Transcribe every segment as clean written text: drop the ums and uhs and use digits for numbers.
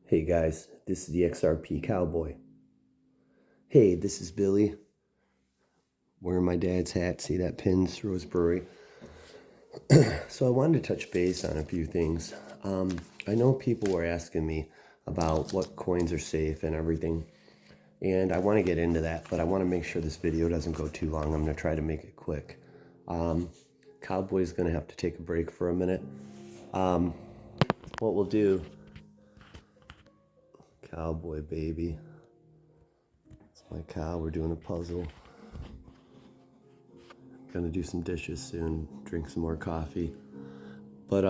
Hey guys, this is the XRP Cowboy. Hey, this is Billy. Wearing my dad's hat. See that pin through his brewery. So I wanted to touch base on a few things. I know people were asking me about what coins are safe and everything. And I want to get into that, but I want to make sure this video doesn't go too long. I'm going to try to make it quick. Cowboy's going to have to take a break for a minute. What we'll do... Cowboy, baby. It's my cow. We're doing a puzzle. Gonna do some dishes soon, drink some more coffee. But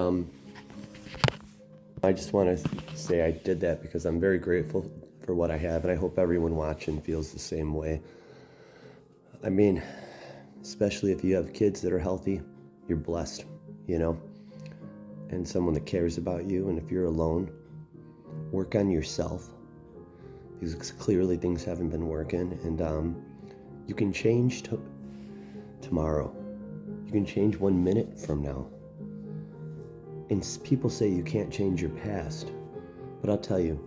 I just want to say I did that because I'm very grateful for what I have, and I hope everyone watching feels the same way. I mean, especially if you have kids that are healthy, you're blessed, and someone that cares about you. And if you're alone, work on yourself, because clearly things haven't been working, and you can change tomorrow. You can change 1 minute from now. And people say you can't change your past, but I'll tell you,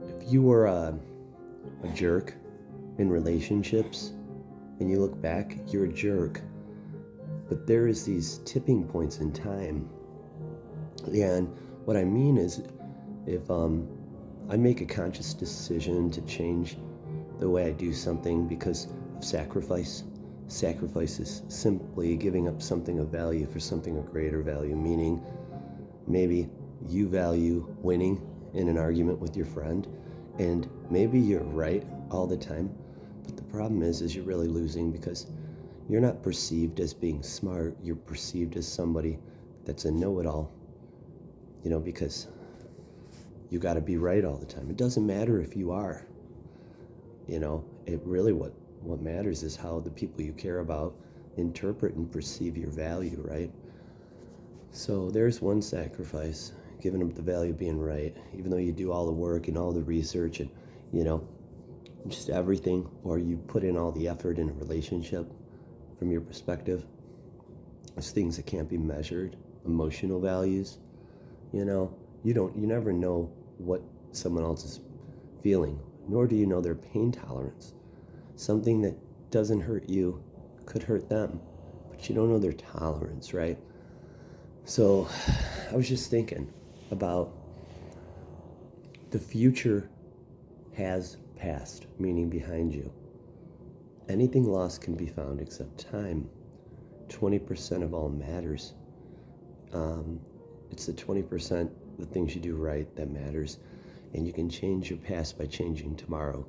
if you were a jerk in relationships and you look back, you're a jerk. But there is these tipping points in time. And what I mean is, if I make a conscious decision to change the way I do something because of sacrifice is simply giving up something of value for something of greater value, meaning maybe you value winning in an argument with your friend, and maybe you're right all the time, but the problem is you're really losing because you're not perceived as being smart. You're perceived as somebody that's a know-it-all, because you got to be right all the time. It doesn't matter if you are, it really, what matters is how the people you care about interpret and perceive your value, right? So there's one sacrifice, giving up the value of being right, even though you do all the work and all the research and, just everything, or you put in all the effort in a relationship from your perspective. There's things that can't be measured, emotional values, you never know what someone else is feeling, nor do you know their pain tolerance. Something that doesn't hurt you could hurt them, but you don't know their tolerance, right? So I was just thinking about the future has passed, meaning behind you. Anything lost can be found except time. 20% of all matters. It's the 20%, the things you do right, that matters. And you can change your past by changing tomorrow.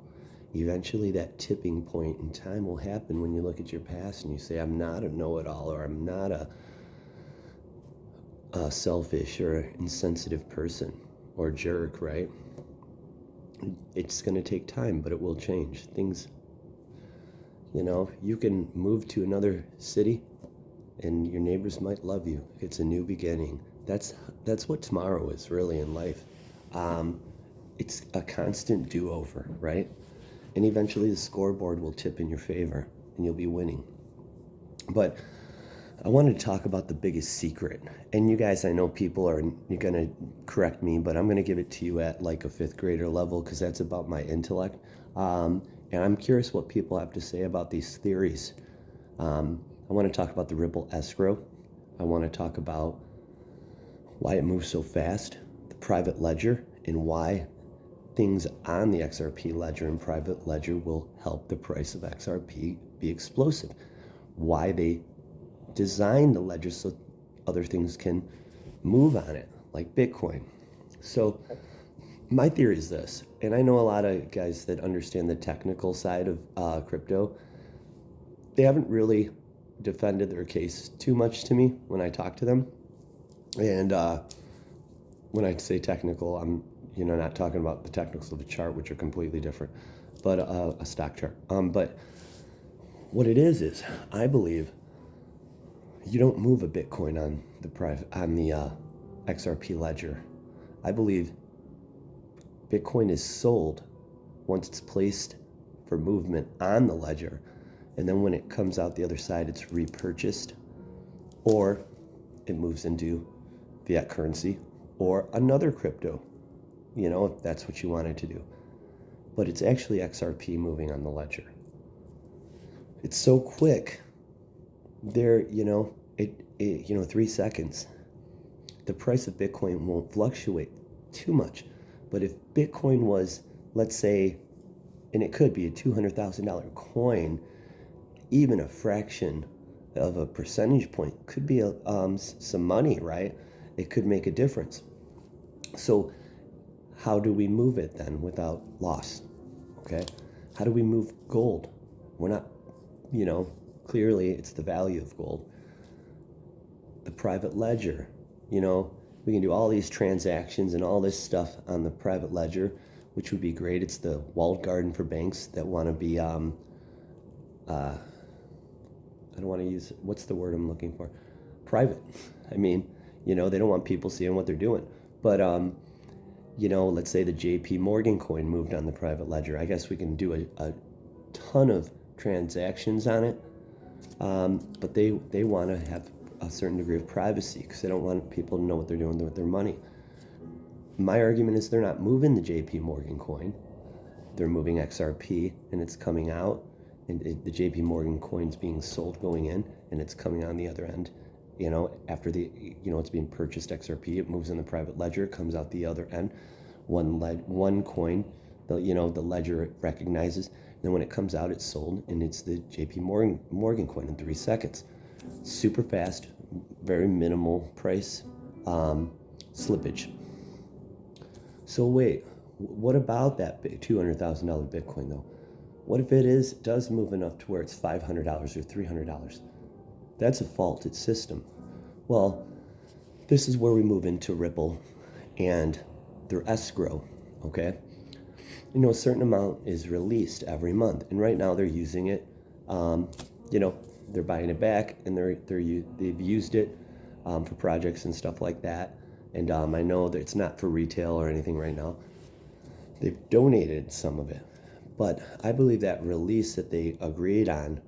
Eventually that tipping point in time will happen when you look at your past and you say, I'm not a know-it-all, or I'm not a selfish or insensitive person or jerk, right? It's going to take time, but it will change. Things, you can move to another city and your neighbors might love you. It's a new beginning. That's what tomorrow is really in life. It's a constant do-over, right? And eventually the scoreboard will tip in your favor and you'll be winning. But I wanted to talk about the biggest secret. And you guys, I know you're going to correct me, but I'm going to give it to you at like a 5th grader level, because that's about my intellect. And I'm curious what people have to say about these theories. I want to talk about the Ripple escrow. I want to talk about why it moves so fast, the private ledger, and why things on the XRP ledger and private ledger will help the price of XRP be explosive. Why they design the ledger so other things can move on it, like Bitcoin. So my theory is this, and I know a lot of guys that understand the technical side of crypto. They haven't really defended their case too much to me when I talk to them. And when I say technical, I'm not talking about the technicals of a chart, which are completely different, but a stock chart. But what it is I believe you don't move a Bitcoin on the XRP ledger. I believe Bitcoin is sold once it's placed for movement on the ledger, and then when it comes out the other side, it's repurchased, or it moves into fiat currency or another crypto. if that's what you wanted to do. But it's actually XRP moving on the ledger. It's so quick. There, 3 seconds. The price of Bitcoin won't fluctuate too much. But if Bitcoin was, let's say, and it could be a $200,000 coin, even a fraction of a percentage point could be some money, right? It could make a difference. So how do we move it then without loss? Okay. How do we move gold? We're not, clearly it's the value of gold. The private ledger, we can do all these transactions and all this stuff on the private ledger, which would be great. It's the walled garden for banks that want to be, I don't want to use, what's the word I'm looking for? Private. I mean, they don't want people seeing what they're doing. But, let's say the JP Morgan coin moved on the private ledger. I guess we can do a ton of transactions on it. But they want to have a certain degree of privacy because they don't want people to know what they're doing with their money. My argument is they're not moving the JP Morgan coin. They're moving XRP, and it's coming out, and the JP Morgan coin's being sold going in, and it's coming on the other end. After it's being purchased XRP, it moves in the private ledger, it comes out the other end. One coin, the ledger recognizes, and then when it comes out, it's sold, and it's the JP Morgan coin in 3 seconds. Super fast, very minimal price slippage. So wait, what about that $200,000 Bitcoin though? What if it does move enough to where it's $500 or $300? That's a faulted system. Well, this is where we move into Ripple and their escrow, okay? A certain amount is released every month, and right now they're using it. They're buying it back, and they've used it for projects and stuff like that. And I know that it's not for retail or anything right now. They've donated some of it, but I believe that release that they agreed on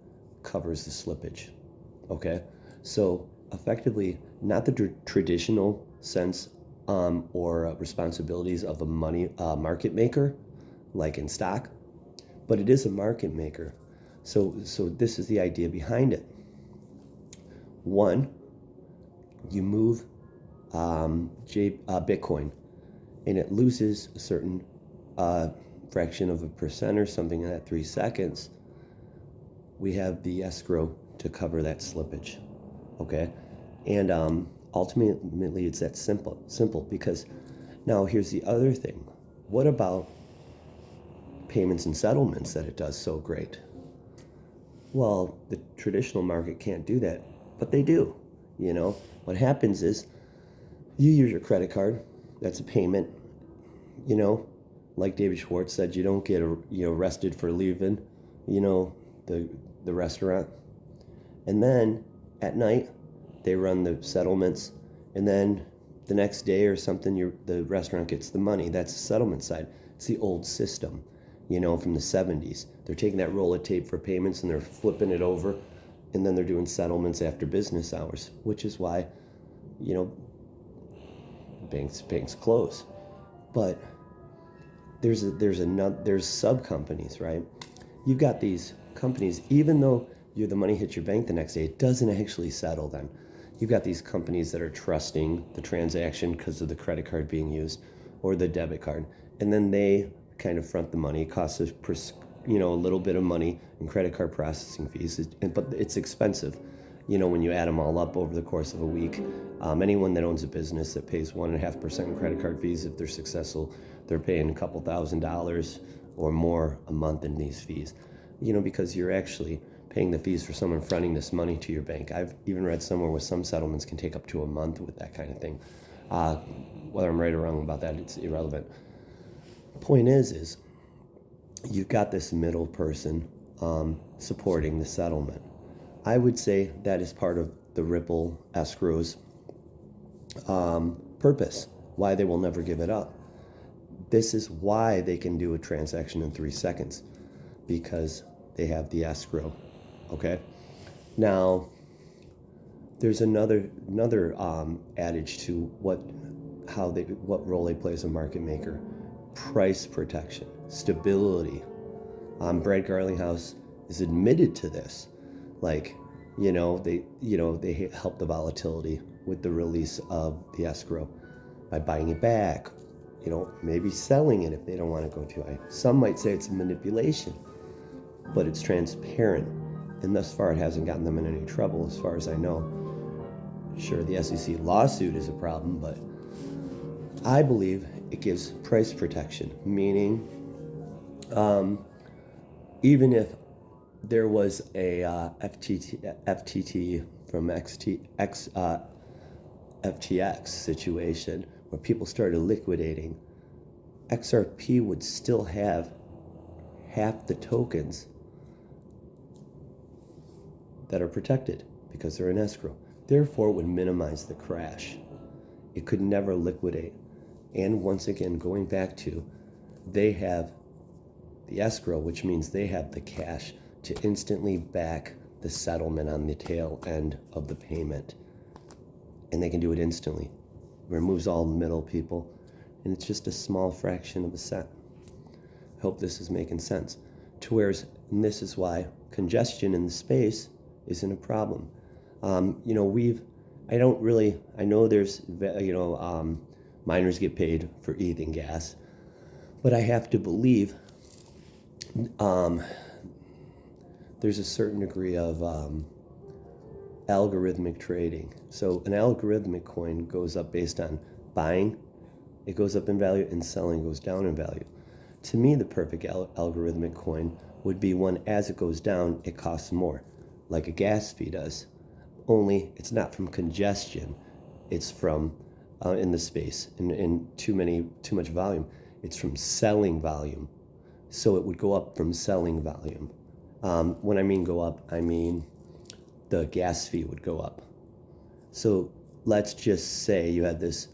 covers the slippage. Okay, so effectively, not the traditional sense or responsibilities of a money market maker, like in stock, but it is a market maker. So this is the idea behind it. One, you move Bitcoin, and it loses a certain fraction of a percent or something in that 3 seconds. We have the escrow to cover that slippage, okay? And ultimately, it's that simple. Because now here's the other thing. What about payments and settlements that it does so great? Well, the traditional market can't do that, but they do. What happens is you use your credit card. That's a payment. Like David Schwartz said, you don't get arrested for leaving, the restaurant. And then at night, they run the settlements, and then the next day or something, the restaurant gets the money. That's the settlement side. It's the old system, from the 70s. They're taking that roll of tape for payments and they're flipping it over, and then they're doing settlements after business hours, which is why, banks close. But there's sub companies, right? You've got these companies, even though the money hits your bank the next day, it doesn't actually settle then. You've got these companies that are trusting the transaction because of the credit card being used or the debit card, and then they kind of front the money. It costs a little bit of money in credit card processing fees, but it's expensive. When you add them all up over the course of a week, anyone that owns a business that pays 1.5% in credit card fees, if they're successful, they're paying a couple $1,000s or more a month in these fees. Because you're actually paying the fees for someone fronting this money to your bank. I've even read somewhere where some settlements can take up to a month with that kind of thing. Whether I'm right or wrong about that, it's irrelevant. The point is you've got this middle person supporting the settlement. I would say that is part of the Ripple escrow's purpose, why they will never give it up. This is why they can do a transaction in 3 seconds, because they have the escrow. Okay. Now, there's another adage to what role they play as a market maker. price protection, stability. Brad Garlinghouse is admitted to this. Like, they help the volatility with the release of the escrow by buying it back, maybe selling it if they don't want to go too high. Some might say it's manipulation, but it's transparent. And thus far, it hasn't gotten them in any trouble, as far as I know. Sure, the SEC lawsuit is a problem, but I believe it gives price protection, meaning even if there was a FTT from FTX situation where people started liquidating, XRP would still have half the tokens that are protected because they're in escrow. Therefore, it would minimize the crash. It could never liquidate. And once again, going back to, they have the escrow, which means they have the cash to instantly back the settlement on the tail end of the payment. And they can do it instantly. Removes all middle people. And it's just a small fraction of a cent. I hope this is making sense. And this is why congestion in the space isn't a problem. I know there's, miners get paid for eating gas, but I have to believe there's a certain degree of algorithmic trading. So an algorithmic coin goes up based on buying, it goes up in value, and selling goes down in value. To me, the perfect algorithmic coin would be one, as it goes down, it costs more, like a gas fee does. Only it's not from congestion, it's from in the space, in too much volume. It's from selling volume. So it would go up from selling volume. When I mean go up, I mean the gas fee would go up. So let's just say you had this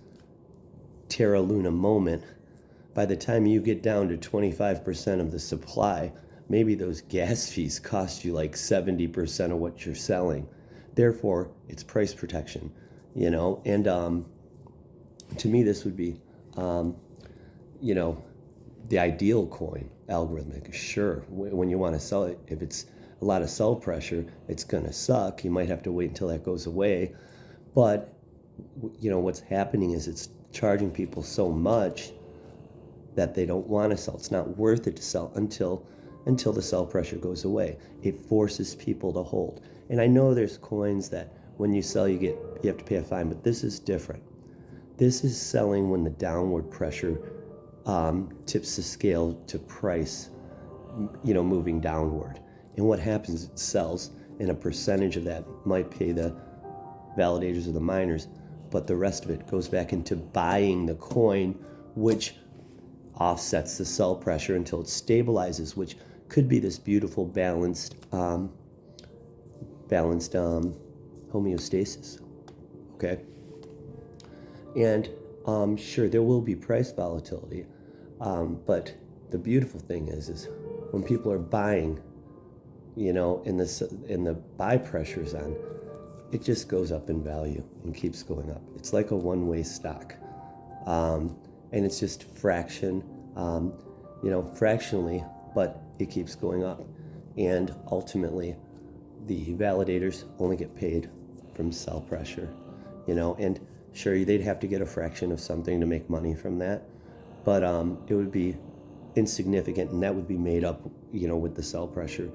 Terra Luna moment. By the time you get down to 25% of the supply, maybe those gas fees cost you like 70% of what you're selling. Therefore, it's price protection, and to me, this would be, the ideal coin, algorithmic. Sure, when you want to sell it, if it's a lot of sell pressure, it's going to suck. You might have to wait until that goes away. But, what's happening is it's charging people so much that they don't want to sell. It's not worth it to sell until the sell pressure goes away. It forces people to hold. And I know there's coins that when you sell, you have to pay a fine, but this is different. This is selling when the downward pressure tips the scale to price, moving downward. And what happens, it sells, and a percentage of that might pay the validators or the miners, but the rest of it goes back into buying the coin, which offsets the sell pressure until it stabilizes, which could be this beautiful balanced homeostasis. Okay. And sure, there will be price volatility, but the beautiful thing is when people are buying, and the buy pressure's on, it just goes up in value and keeps going up. It's like a one-way stock, and it's just fractionally, but it keeps going up, and ultimately, the validators only get paid from sell pressure, and sure, they'd have to get a fraction of something to make money from that, but it would be insignificant, and that would be made up, with the sell pressure,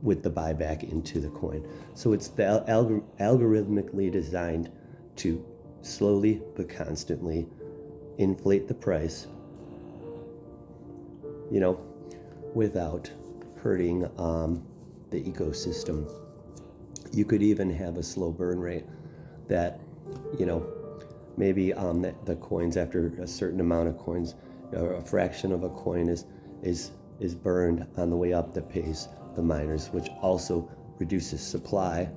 with the buyback into the coin. So it's algorithmically designed to slowly but constantly inflate the price, without hurting the ecosystem. You could even have a slow burn rate that, maybe the coins, after a certain amount of coins, or a fraction of a coin is burned on the way up, that pays the miners, which also reduces supply,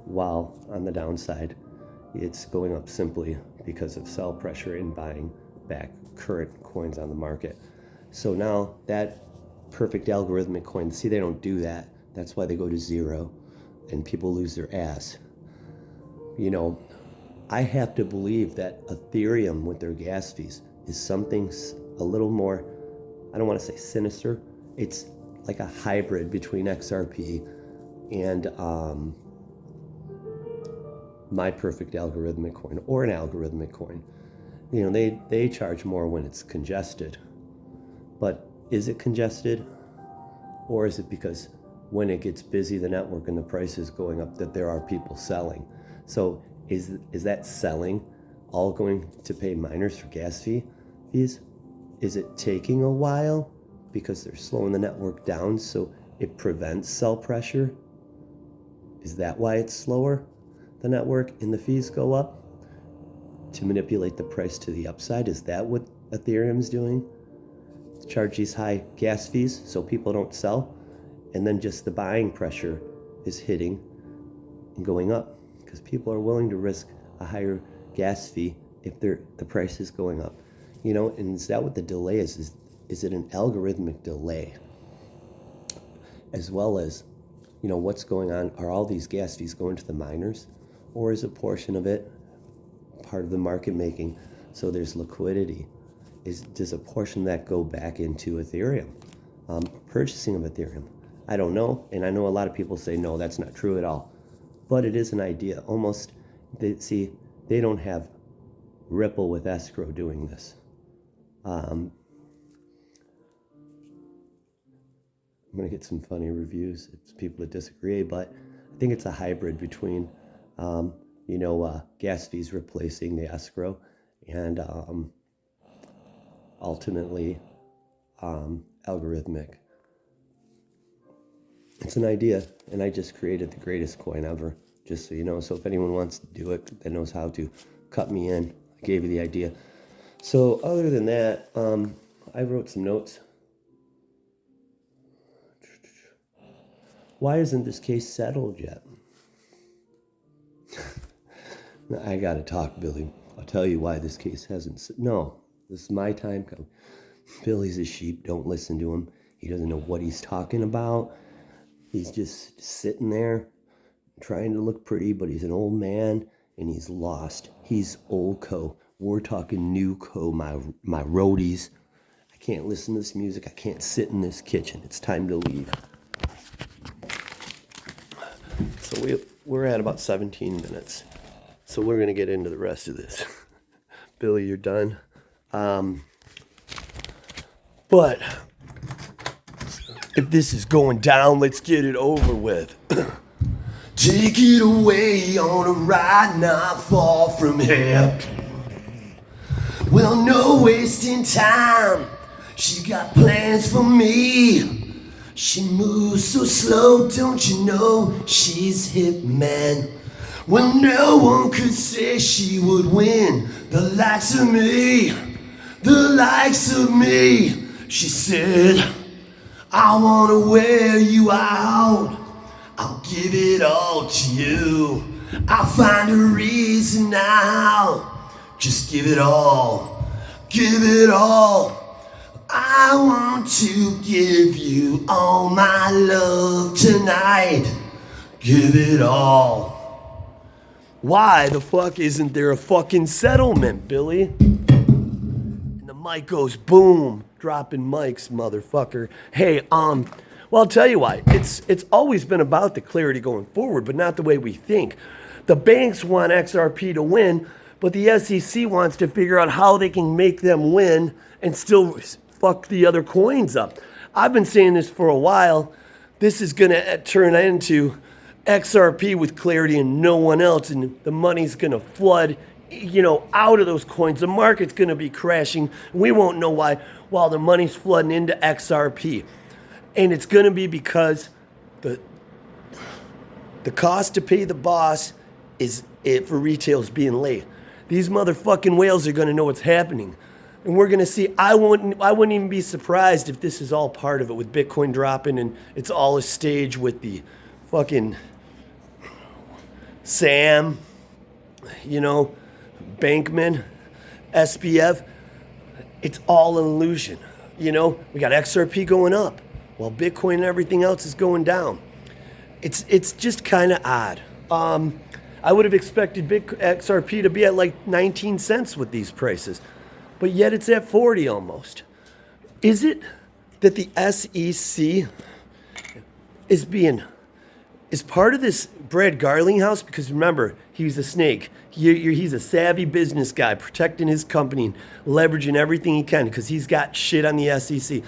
while on the downside, it's going up simply because of sell pressure in buying back current coins on the market. So now that perfect algorithmic coin, see, they don't do that. That's why they go to zero and people lose their ass. I have to believe that Ethereum, with their gas fees, is something a little more, I don't want to say sinister. It's like a hybrid between XRP and my perfect algorithmic coin, or an algorithmic coin. You know, they charge more when it's congested. But is it congested? Or is it because when it gets busy, the network and the price is going up, that there are people selling? So is that selling all going to pay miners for gas fees? Is it taking a while because they're slowing the network down so it prevents sell pressure? Is that why it's slower, the network, and the fees go up? To manipulate the price to the upside? Is that what Ethereum's doing? Charge these high gas fees so people don't sell, and then just the buying pressure is hitting and going up because people are willing to risk a higher gas fee if the price is going up. You know, and is that what the delay is? Is it an algorithmic delay? As well as, you know, what's going on? Are all these gas fees going to the miners, or is a portion of it part of the market making so there's liquidity? Does a portion of that go back into Ethereum, purchasing of Ethereum? I don't know, and I know a lot of people say no, that's not true at all, but it is an idea. Almost, they don't have Ripple with escrow doing this. I'm gonna get some funny reviews. It's people that disagree, but I think it's a hybrid between, gas fees replacing the escrow and ultimately algorithmic. It's an idea, and I just created the greatest coin ever, just so you know. So if anyone wants to do it that knows how to, cut me in. I gave you the idea. So other than that, I wrote some notes. Why isn't this case settled yet? I gotta talk, Billy. I'll tell you why this case hasn't. No, this is my time coming. Billy's a sheep. Don't listen to him. He doesn't know what he's talking about. He's just sitting there trying to look pretty, but he's an old man and he's lost. He's old co. We're talking new co, my roadies. I can't listen to this music. I can't sit in this kitchen. It's time to leave. So we're at about 17 minutes. So we're going to get into the rest of this. Billy, you're done. But if this is going down, let's get it over with. Take it away on a ride not far from here. Well, no wasting time. She got plans for me. She moves so slow, don't you know she's hip, man. Well, no one could say she would win the likes of me, the likes of me. She said, I wanna wear you out. I'll give it all to you. I'll find a reason now. Just give it all. Give it all. I want to give you all my love tonight. Give it all. Why the fuck isn't there a fucking settlement, Billy? And the mic goes boom. Dropping mics, motherfucker. Hey, well, I'll tell you why. It's always been about the clarity going forward, but not the way we think. The banks want XRP to win, but the SEC wants to figure out how they can make them win and still fuck the other coins up. I've been saying this for a while. This is going to turn into XRP with clarity and no one else, and the money's going to flood, out of those coins. The market's going to be crashing. We won't know why while the money's flooding into XRP. And it's going to be because the cost to pay the boss is it for retail is being late. These motherfucking whales are going to know what's happening. And we're going to see, I wouldn't even be surprised if this is all part of it with Bitcoin dropping and it's all a stage with the fucking Sam, Bankman, SBF. It's all an illusion. We got XRP going up while Bitcoin and everything else is going down. It's just kind of odd. I would have expected XRP to be at like 19 cents with these prices. but yet it's at 40 almost. Is it that the SEC is part of this Brad Garlinghouse? Because remember, he's a snake. He's a savvy business guy, protecting his company and leveraging everything he can because he's got shit on the SEC.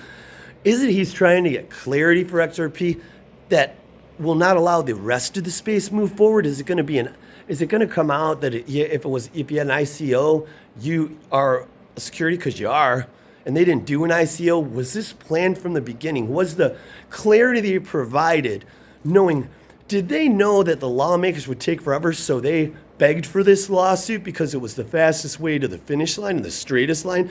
Is it he's trying to get clarity for XRP that will not allow the rest of the space move forward? Is it going to come out that if you had an ICO, you are a security because you are, and they didn't do an ICO? Was this planned from the beginning? Was the clarity they provided knowing? Did they know that the lawmakers would take forever, so they begged for this lawsuit because it was the fastest way to the finish line and the straightest line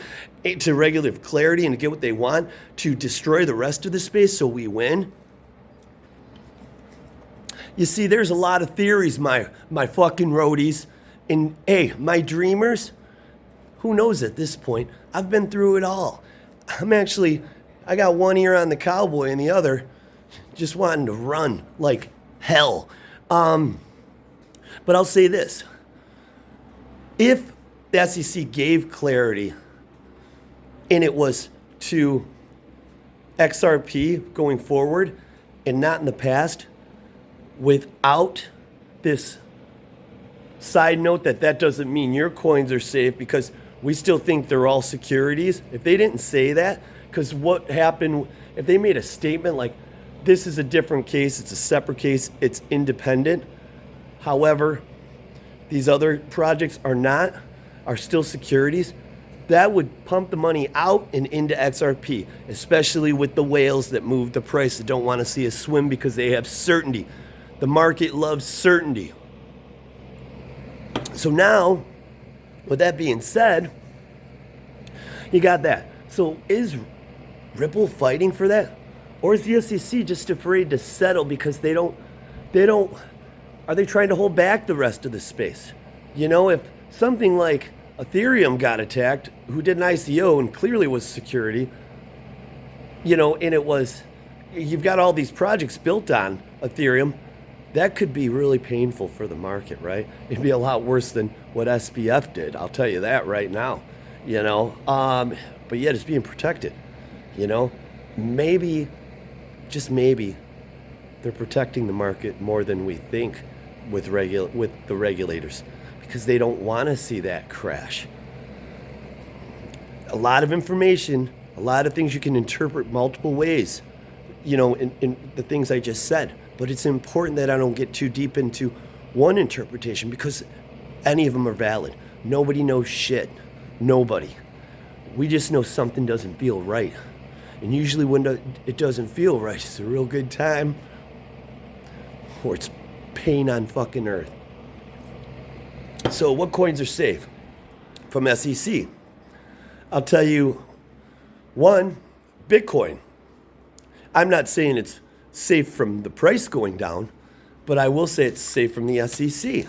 to regulate clarity and to get what they want, to destroy the rest of the space so we win? You see, there's a lot of theories, my fucking roadies. And hey, my dreamers, who knows at this point? I've been through it all. I got one ear on the cowboy and the other just wanting to run like hell. But I'll say this. If the SEC gave clarity and it was to XRP going forward and not in the past, without this side note that doesn't mean your coins are safe because we still think they're all securities. If they didn't say that, because what happened, if they made a statement like, this is a different case, it's a separate case, it's independent. However, these other projects are still securities. That would pump the money out and into XRP, especially with the whales that move the price that don't want to see us swim because they have certainty. The market loves certainty. So now, with that being said, you got that. So is Ripple fighting for that? Or is the SEC just afraid to settle because they don't, are they trying to hold back the rest of the space? You know, if something like Ethereum got attacked, who did an ICO and clearly was security, you know, and you've got all these projects built on Ethereum, that could be really painful for the market, right? It'd be a lot worse than what SPF did. I'll tell you that right now, you know, but yet it's being protected, you know, maybe, just maybe, they're protecting the market more than we think with the regulators because they don't want to see that crash. A lot of information, a lot of things you can interpret multiple ways, you know, in the things I just said. But it's important that I don't get too deep into one interpretation because any of them are valid. Nobody knows shit. Nobody. We just know something doesn't feel right. And usually when it doesn't feel right, it's a real good time or it's pain on fucking earth. So what coins are safe from SEC? I'll tell you, one, Bitcoin. I'm not saying it's safe from the price going down, but I will say it's safe from the SEC.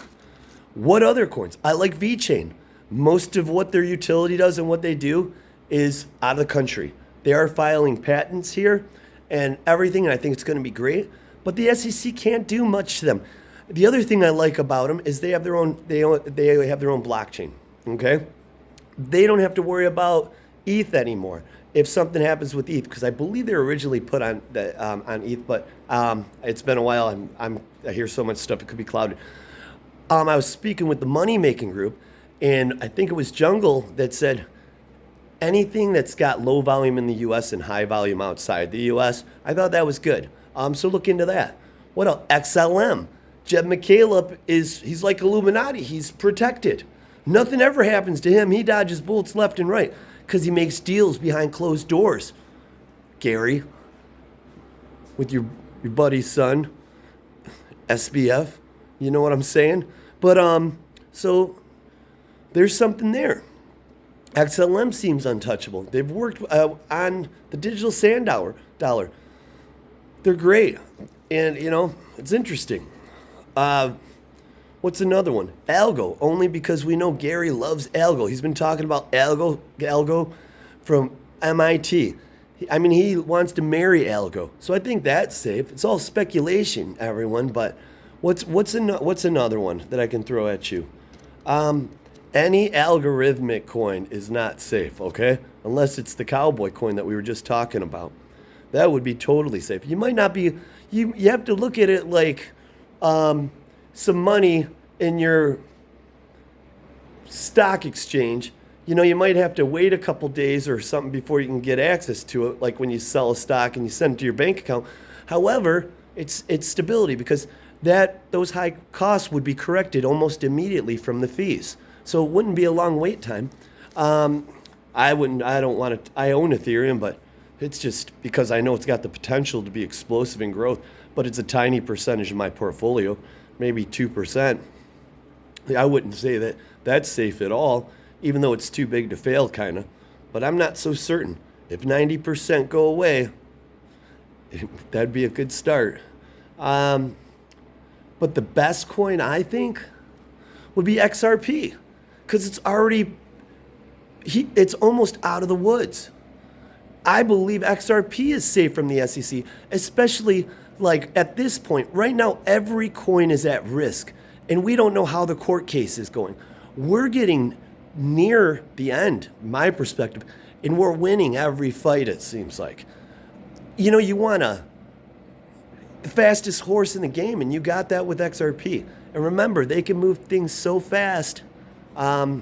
What other coins? I like VeChain. Most of what their utility does and what they do is out of the country. They are filing patents here and everything, and I think it's going to be great. But the SEC can't do much to them. The other thing I like about them is they have their own blockchain. Okay, they don't have to worry about ETH anymore if something happens with ETH, because I believe they were originally put on ETH, but it's been a while. I hear so much stuff it could be clouded. I was speaking with the money making group, and I think it was Jungle that said anything that's got low volume in the U.S. and high volume outside the U.S. I thought that was good. So look into that. What else? XLM. Jeb McCaleb he's like Illuminati. He's protected. Nothing ever happens to him. He dodges bullets left and right because he makes deals behind closed doors. Gary, with your buddy's son, SBF. You know what I'm saying? But so there's something there. XLM seems untouchable. They've worked on the digital sand dollar. They're great. And, you know, it's interesting. What's another one? Algo, only because we know Gary loves Algo. He's been talking about Algo from MIT. He wants to marry Algo. So I think that's safe. It's all speculation, everyone, but what's another one that I can throw at you? Any algorithmic coin is not safe, okay? Unless it's the cowboy coin that we were just talking about. That would be totally safe. You might not be, you have to look at it like some money in your stock exchange. You know, you might have to wait a couple days or something before you can get access to it, like when you sell a stock and you send it to your bank account. However, it's stability because those high costs would be corrected almost immediately from the fees. So it wouldn't be a long wait time. I don't want to, I own Ethereum, but it's just because I know it's got the potential to be explosive in growth, but it's a tiny percentage of my portfolio, maybe 2%. I wouldn't say that that's safe at all, even though it's too big to fail, kind of. But I'm not so certain. If 90% go away, that'd be a good start. But the best coin, I think, would be XRP, because it's almost out of the woods. I believe XRP is safe from the SEC, especially like at this point. Right now, every coin is at risk, and we don't know how the court case is going. We're getting near the end, my perspective, and we're winning every fight, it seems like. You know, you want the fastest horse in the game, and you got that with XRP. And remember, they can move things so fast. I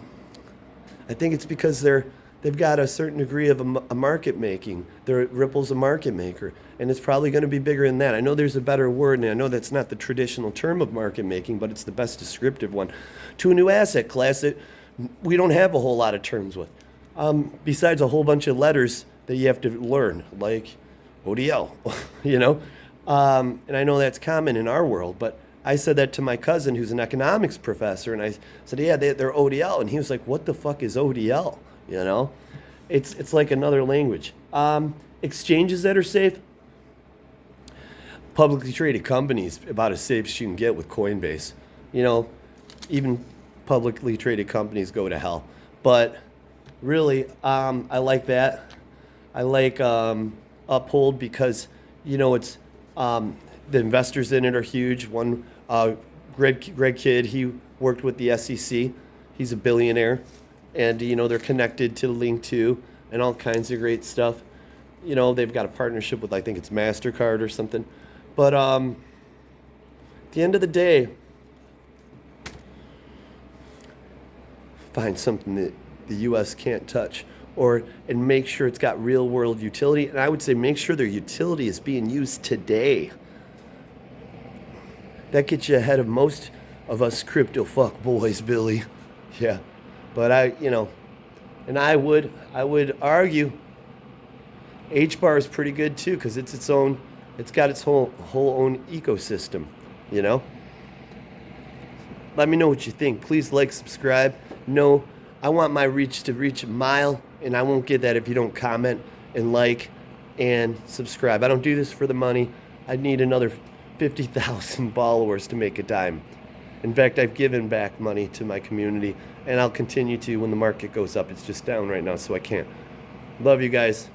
think it's because they've got a certain degree of a market making. Ripple's a market maker, and it's probably going to be bigger than that. I know there's a better word, and I know that's not the traditional term of market making, but it's the best descriptive one to a new asset class that we don't have a whole lot of terms with, besides a whole bunch of letters that you have to learn, like ODL, you know? And I know that's common in our world, but I said that to my cousin who's an economics professor, and I said, yeah, they're ODL. And he was like, what the fuck is ODL? You know? It's like another language. Exchanges that are safe, publicly traded companies, about as safe as you can get with Coinbase. You know, even publicly traded companies go to hell. But really, I like that. I like Uphold because, you know, it's the investors in it are huge. One, Greg Kidd, he worked with the SEC. He's a billionaire. And, you know, they're connected to Link2 and all kinds of great stuff. You know, they've got a partnership with, I think it's MasterCard or something. But at the end of the day, find something that the U.S. can't touch, and make sure it's got real world utility. And I would say make sure their utility is being used today. That gets you ahead of most of us crypto fuck boys, Billy. Yeah. But I would argue HBAR is pretty good too, because it's got its whole own ecosystem, you know? Let me know what you think. Please like, subscribe. No, I want my reach to reach a mile, and I won't get that if you don't comment and like and subscribe. I don't do this for the money. I need another 50,000 followers to make a dime. In fact, I've given back money to my community, and I'll continue to when the market goes up. It's just down right now, so I can't. Love you guys.